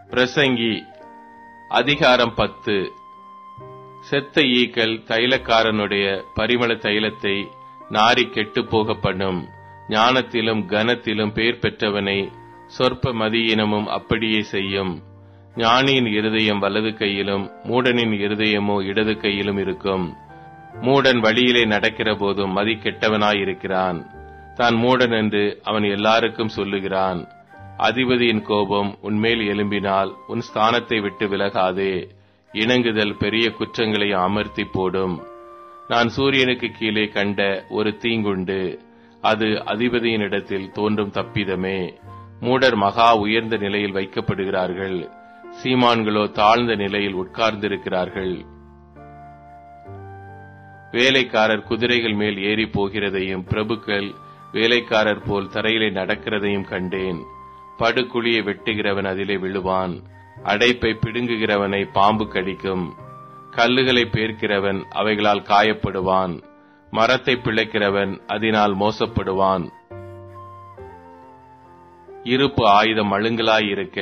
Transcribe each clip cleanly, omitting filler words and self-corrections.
பிரசங்கி அதிகாரம் 10. செத்த ஈக்கள் தைலக்காரனுடைய பரிமள தைலத்தை நாரி கெட்டுப் போக பண்ணும். ஞானத்திலும் கனத்திலும் பேர் பெற்றவனை சொற்ப மதியினமும் அப்படியே செய்யும். ஞானியின் இருதயம் வலது கையிலும் மூடனின் இருதயமோ இடது கையிலும் இருக்கும். மூடன் வழியிலே நடக்கிற போதும் மதி கெட்டவனாயிருக்கிறான். தான் மூடன் என்று அவன் எல்லாருக்கும் சொல்லுகிறான். அதிபதியின் கோபம் உன்மேல் எழும்பினால் உன் ஸ்தானத்தை விட்டு விலகாதே. இணங்குதல் பெரிய குற்றங்களை அமர்த்தி போடும். நான் சூரியனுக்கு கீழே கண்ட ஒரு தீங்குண்டு. அது அதிபதியினிடத்தில் தோன்றும் தப்பிதமே. மூடர் மகா உயர்ந்த நிலையில் வைக்கப்படுகிறார்கள். சீமான்களோ தாழ்ந்த நிலையில் உட்கார்ந்திருக்கிறார்கள். வேலைக்காரர் குதிரைகள் மேல் ஏறி போகிறதையும் பிரபுக்கள் வேலைக்காரர் போல் தரையிலே நடக்கிறதையும் கண்டேன். படுகுழியை வெட்டுகிறவன் அதிலே விழுவான். அடைப்பை பிடுங்குகிறவனை பாம்பு கடிக்கும். கல்லுகளை பேர்க்கிறவன் அவைகளால் காயப்படுவான். மரத்தை பிழைக்கிறவன் அதனால் மோசப்படுவான். இருப்பு ஆயுதம் மழுங்கலாயிருக்க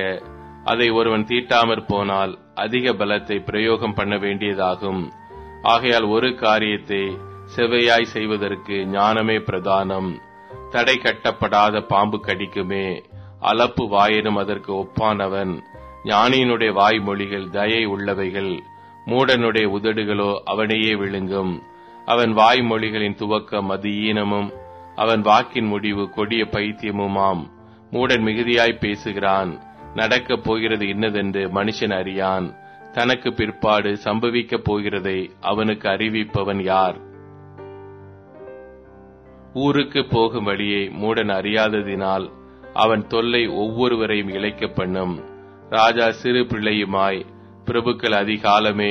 அதை ஒருவன் தீட்டாமற் போனால் அதிக பலத்தை பிரயோகம் பண்ண வேண்டியதாகும். ஆகையால் ஒரு காரியத்தை செவ்வையாய் செய்வதற்கு ஞானமே பிரதானம். தடை கட்டப்படாத பாம்பு கடிக்குமே. அலப்பு வாயினும் அதற்கு ஒப்பானவன். ஞானியினுடைய வாய்மொழிகள் தயை உள்ளவைகள். மூடனுடைய உதடுகளோ அவனையே விழுங்கும். அவன் வாய்மொழிகளின் துவக்கம் மதியீனமும் அவன் வாக்கின் முடிவு கொடிய பைத்தியமுமாம். மூடன் மிகுதியாய் பேசுகிறான். நடக்கப் போகிறது இன்னதென்று மனுஷன் அறியான். தனக்கு பிற்பாடு சம்பவிக்கப் போகிறதை அவனுக்கு அறிவிப்பவன் யார்? ஊருக்கு போகும் வழியை மூடன் அறியாததினால் அவன் தொல்லை ஒவ்வொருவரையும் இளைக்க பண்ணும். ராஜா சிறு பிள்ளையுமாய் பிரபுக்கள் அதிகாலமே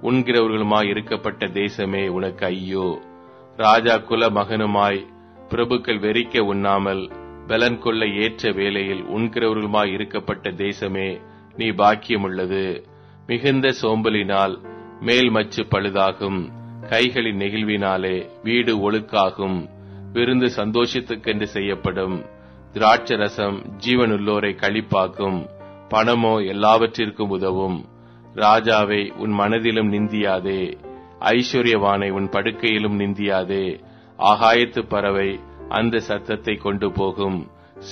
உண்கிறவர்களுமாய் இருக்கப்பட்ட தேசமே உனக்கு ஐயோ. ராஜா குல மகனுமாய் பிரபுக்கள் வெறிக்க உண்ணாமல் பலன் கொள்ள ஏற்ற வேளையில் உண்கிறவர்களுமாய் இருக்கப்பட்ட தேசமே நீ பாக்கியமுள்ளது. மிகுந்த சோம்பலினால் மேல் மச்சு பழுதாகும். கைகளின் நெகிழ்வினாலே வீடு ஒழுக்காகும். விருந்து சந்தோஷத்துக்கென்று செய்யப்படும். திராட்சரசம் ஜீவனுள்ளோரை களிப்பாக்கும். பணமோ எல்லாவற்றிற்கும் உதவும். ராஜாவை உன் மனதிலும் நிந்தியாதே. ஐஸ்வர்யவானை உன் படுக்கையிலும் நிந்தியாதே. ஆகாயத்து பறவை அந்த சத்தத்தை கொண்டு போகும்.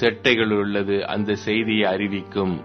செட்டைகள் உள்ளது அந்த செய்தியை அறிவிக்கும்.